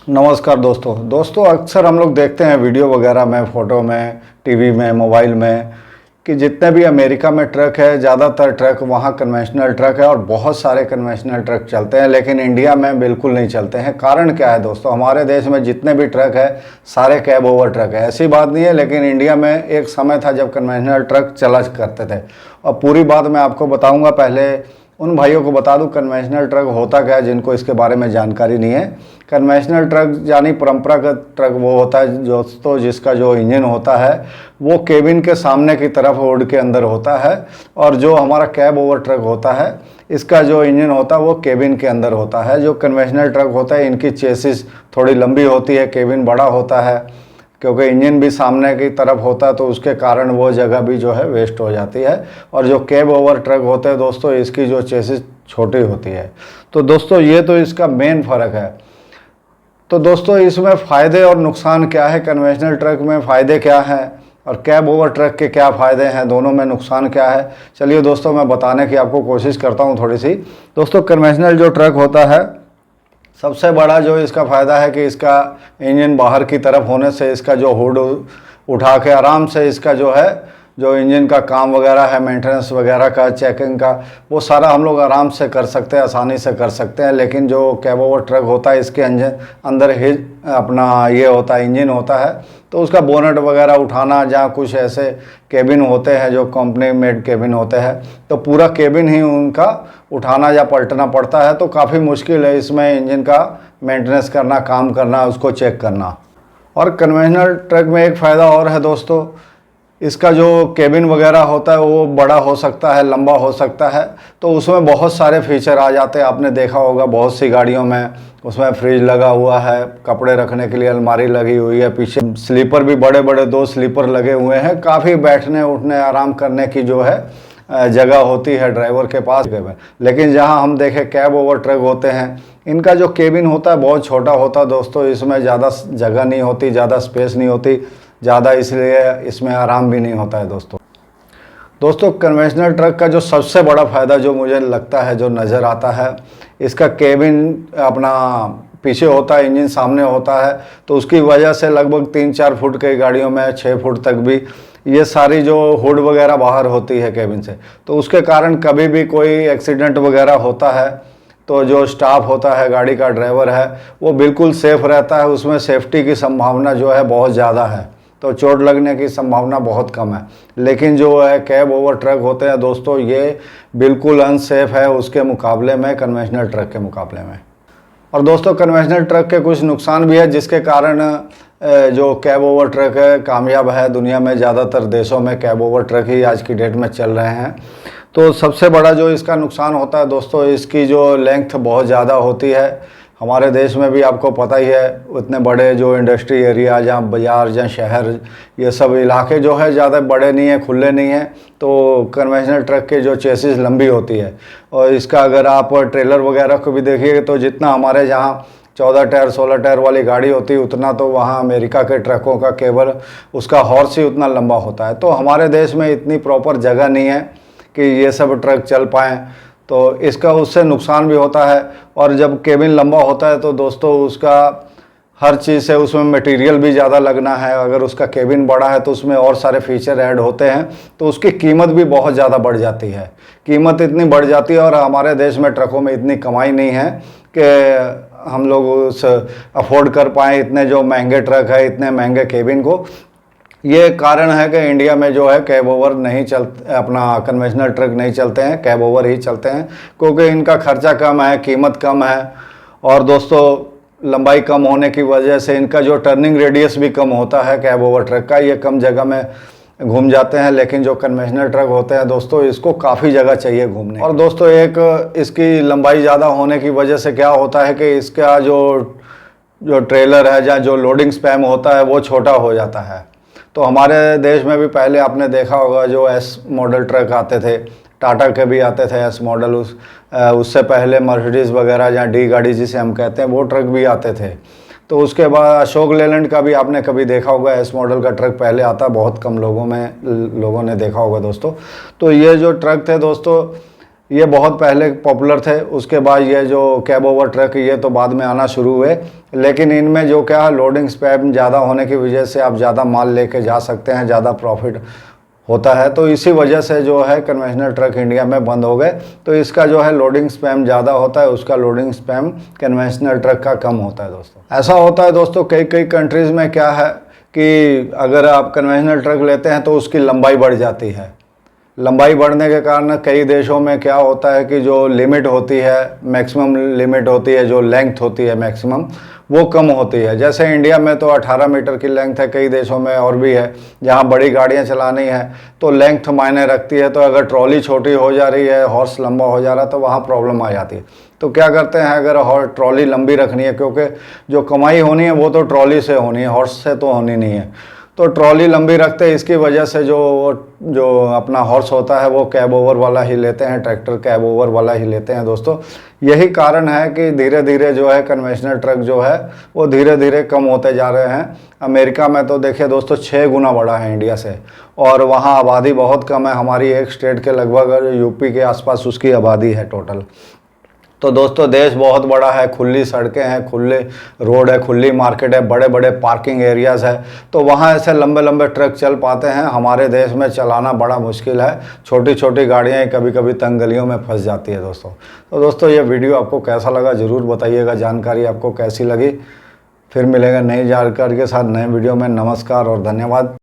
नमस्कार दोस्तों अक्सर हम लोग देखते हैं वीडियो वगैरह में, फ़ोटो में, टीवी में, मोबाइल में कि जितने भी अमेरिका में ट्रक है, ज़्यादातर ट्रक वहाँ कन्वेंशनल ट्रक है और बहुत सारे कन्वेंशनल ट्रक चलते हैं, लेकिन इंडिया में बिल्कुल नहीं चलते हैं। कारण क्या है दोस्तों? हमारे देश में जितने भी ट्रक है सारे कैब ओवर ट्रक है। ऐसी बात नहीं है, लेकिन इंडिया में एक समय था जब कन्वेंशनल ट्रक चला करते थे। और पूरी बात मैं आपको बताऊँगा। पहले उन भाइयों को बता दूं कन्वेंशनल ट्रक होता क्या है, जिनको इसके बारे में जानकारी नहीं है। कन्वेंशनल ट्रक यानी परंपरागत ट्रक वो होता है दोस्तों जिसका जो इंजन होता है वो केबिन के सामने की तरफ हुड के अंदर होता है, और जो हमारा कैब ओवर ट्रक होता है इसका जो इंजन होता है वो केबिन के अंदर होता है। जो कन्वेंशनल ट्रक होता है इनकी चेसिस थोड़ी लंबी होती है, केबिन बड़ा होता है, क्योंकि इंजन भी सामने की तरफ होता है तो उसके कारण वो जगह भी जो है वेस्ट हो जाती है। और जो कैब ओवर ट्रक होते हैं दोस्तों इसकी जो चेसिस छोटी होती है। तो दोस्तों ये तो इसका मेन फ़र्क है। तो दोस्तों इसमें फ़ायदे और नुकसान क्या है? कन्वेंशनल ट्रक में फ़ायदे क्या हैं और कैब ओवर ट्रक के क्या फ़ायदे हैं, दोनों में नुकसान क्या है? चलिए दोस्तों मैं बताने की आपको कोशिश करता हूँ थोड़ी सी। दोस्तों कन्वेंशनल जो ट्रक होता है सबसे बड़ा जो इसका फ़ायदा है कि इसका इंजन बाहर की तरफ होने से इसका जो हुड उठा के आराम से इसका जो है जो इंजन का काम वगैरह है, मेंटेनेंस वगैरह का, चेकिंग का, वो सारा हम लोग आराम से कर सकते हैं, आसानी से कर सकते हैं। लेकिन जो कैब ओवर ट्रक होता है इसके अंदर ही अपना ये होता है, इंजन होता है, तो उसका बोनट वगैरह उठाना, जहाँ कुछ ऐसे केबिन होते हैं जो कंपनी मेड केबिन होते हैं तो पूरा केबिन ही उनका उठाना या पलटना पड़ता है। तो काफ़ी मुश्किल है इसमें इंजन का मेंटेनेंस करना, काम करना, उसको चेक करना। और कन्वेंशनल ट्रक में एक फ़ायदा और है दोस्तों, इसका जो केबिन वगैरह होता है वो बड़ा हो सकता है, लंबा हो सकता है, तो उसमें बहुत सारे फीचर आ जाते हैं। आपने देखा होगा बहुत सी गाड़ियों में उसमें फ्रिज लगा हुआ है, कपड़े रखने के लिए अलमारी लगी हुई है, पीछे स्लीपर भी बड़े बड़े 2 स्लीपर लगे हुए हैं। काफ़ी बैठने उठने आराम करने की जो है जगह होती है ड्राइवर के पास। लेकिन जहां हम देखें कैब ओवर ट्रक होते हैं इनका जो केबिन होता है बहुत छोटा होता है दोस्तों, इसमें ज़्यादा जगह नहीं होती, ज़्यादा स्पेस नहीं होती ज़्यादा, इसलिए इसमें आराम भी नहीं होता है दोस्तों कन्वेंशनल ट्रक का जो सबसे बड़ा फ़ायदा जो मुझे लगता है, जो नज़र आता है, इसका केबिन अपना पीछे होता है, इंजन सामने होता है, तो उसकी वजह से लगभग 3-4 फुट की गाड़ियों में 6 फुट तक भी ये सारी जो हुड वगैरह बाहर होती है केबिन से, तो उसके कारण कभी भी कोई एक्सीडेंट वगैरह होता है तो जो स्टाफ होता है, गाड़ी का ड्राइवर है, वो बिल्कुल सेफ़ रहता है। उसमें सेफ्टी की संभावना जो है बहुत ज़्यादा है, तो चोट लगने की संभावना बहुत कम है। लेकिन जो है कैब ओवर ट्रक होते हैं दोस्तों ये बिल्कुल अनसेफ है उसके मुकाबले में, कन्वेंशनल ट्रक के मुकाबले में। और दोस्तों कन्वेंशनल ट्रक के कुछ नुकसान भी है जिसके कारण जो कैब ओवर ट्रक है कामयाब है। दुनिया में ज़्यादातर देशों में कैब ओवर ट्रक ही आज की डेट में चल रहे हैं। तो सबसे बड़ा जो इसका नुकसान होता है दोस्तों, इसकी जो लेंथ बहुत ज़्यादा होती है। हमारे देश में भी आपको पता ही है उतने बड़े जो इंडस्ट्री एरिया, जहाँ बाज़ार, जहाँ शहर, ये सब इलाके जो है ज़्यादा बड़े नहीं हैं, खुले नहीं हैं, तो कन्वेंशनल ट्रक के जो चेसिस लंबी होती है। और इसका अगर आप ट्रेलर वगैरह को भी देखिए तो जितना हमारे जहाँ 14 टायर 16 टायर वाली गाड़ी होती है उतना तो वहाँ अमेरिका के ट्रकों का केवल उसका हॉर्स ही उतना लंबा होता है। तो हमारे देश में इतनी प्रॉपर जगह नहीं है कि ये सब ट्रक चल पाएँ, तो इसका उससे नुकसान भी होता है। और जब केबिन लंबा होता है तो दोस्तों उसका हर चीज़ से उसमें मटेरियल भी ज़्यादा लगना है। अगर उसका केबिन बड़ा है तो उसमें और सारे फीचर ऐड होते हैं, तो उसकी कीमत भी बहुत ज़्यादा बढ़ जाती है। कीमत इतनी बढ़ जाती है और हमारे देश में ट्रकों में इतनी कमाई नहीं है कि हम लोग उस अफोर्ड कर पाएँ इतने जो महंगे ट्रक है, इतने महंगे केबिन को। ये कारण है कि इंडिया में जो है कैब ओवर नहीं चलते, अपना कन्वेंशनल ट्रक नहीं चलते हैं, कैब ओवर ही चलते हैं, क्योंकि इनका खर्चा कम है, कीमत कम है, और दोस्तों लंबाई कम होने की वजह से इनका जो टर्निंग रेडियस भी कम होता है कैब ओवर ट्रक का, ये कम जगह में घूम जाते हैं। लेकिन जो कन्वेंशनल ट्रक होते हैं दोस्तों इसको काफ़ी जगह चाहिए घूमने। और दोस्तों एक इसकी लंबाई ज़्यादा होने की वजह से क्या होता है कि इसका जो ट्रेलर है या जो लोडिंग स्पैम होता है वो छोटा हो जाता है। तो हमारे देश में भी पहले आपने देखा होगा जो एस मॉडल ट्रक आते थे, टाटा के भी आते थे एस मॉडल, उससे पहले मर्सिडीज़ वगैरह या डी गाड़ी जिसे हम कहते हैं वो ट्रक भी आते थे। तो उसके बाद अशोक लेलैंड का भी आपने कभी देखा होगा, एस मॉडल का ट्रक पहले आता, बहुत कम लोगों ने देखा होगा दोस्तों। तो ये जो ट्रक थे दोस्तों ये बहुत पहले पॉपुलर थे, उसके बाद ये जो कैब ओवर ट्रक ये तो बाद में आना शुरू हुए। लेकिन इनमें जो क्या है, लोडिंग स्पैम ज़्यादा होने की वजह से आप ज़्यादा माल लेके जा सकते हैं, ज़्यादा प्रॉफिट होता है। तो इसी वजह से जो है कन्वेंशनल ट्रक इंडिया में बंद हो गए। तो इसका जो है लोडिंग स्पैम ज़्यादा होता है, उसका लोडिंग स्पैम कन्वेंशनल ट्रक का कम होता है दोस्तों। ऐसा होता है दोस्तों, कई कई कंट्रीज़ में क्या है कि अगर आप कन्वेंशनल ट्रक लेते हैं तो उसकी लंबाई बढ़ जाती है। लंबाई बढ़ने के कारण कई देशों में क्या होता है कि जो लिमिट होती है, मैक्सिमम लिमिट होती है, जो लेंथ होती है मैक्सिमम, वो कम होती है। जैसे इंडिया में तो 18 मीटर की लेंथ है, कई देशों में और भी है जहाँ बड़ी गाड़ियाँ चलानी है तो लेंथ मायने रखती है। तो अगर ट्रॉली छोटी हो जा रही है, हॉर्स लंबा हो जा रहा है, तो वहाँ प्रॉब्लम आ जाती है। तो क्या करते हैं, अगर ट्रॉली लंबी रखनी है, क्योंकि जो कमाई होनी है वो तो ट्रॉली से होनी है, हॉर्स से तो होनी नहीं है, तो ट्रॉली लंबी रखते हैं। इसकी वजह से जो अपना हॉर्स होता है वो कैब ओवर वाला ही लेते हैं, ट्रैक्टर कैब ओवर वाला ही लेते हैं दोस्तों। यही कारण है कि धीरे धीरे जो है कन्वेंशनल ट्रक जो है वो धीरे धीरे कम होते जा रहे हैं। अमेरिका में तो देखिए दोस्तों 6 गुना बड़ा है इंडिया से, और वहाँ आबादी बहुत कम है। हमारी एक स्टेट के लगभग यूपी के आसपास उसकी आबादी है टोटल। तो दोस्तों देश बहुत बड़ा है, खुली सड़कें हैं, खुले रोड है, खुली मार्केट है, बड़े बड़े पार्किंग एरियाज़ है, तो वहाँ ऐसे लंबे लंबे ट्रक चल पाते हैं। हमारे देश में चलाना बड़ा मुश्किल है, छोटी छोटी गाड़ियाँ कभी कभी तंग गलियों में फंस जाती है दोस्तों। तो दोस्तों ये वीडियो आपको कैसा लगा ज़रूर बताइएगा, जानकारी आपको कैसी लगी। फिर मिलेगा नई जानकारी के साथ नए वीडियो में। नमस्कार और धन्यवाद।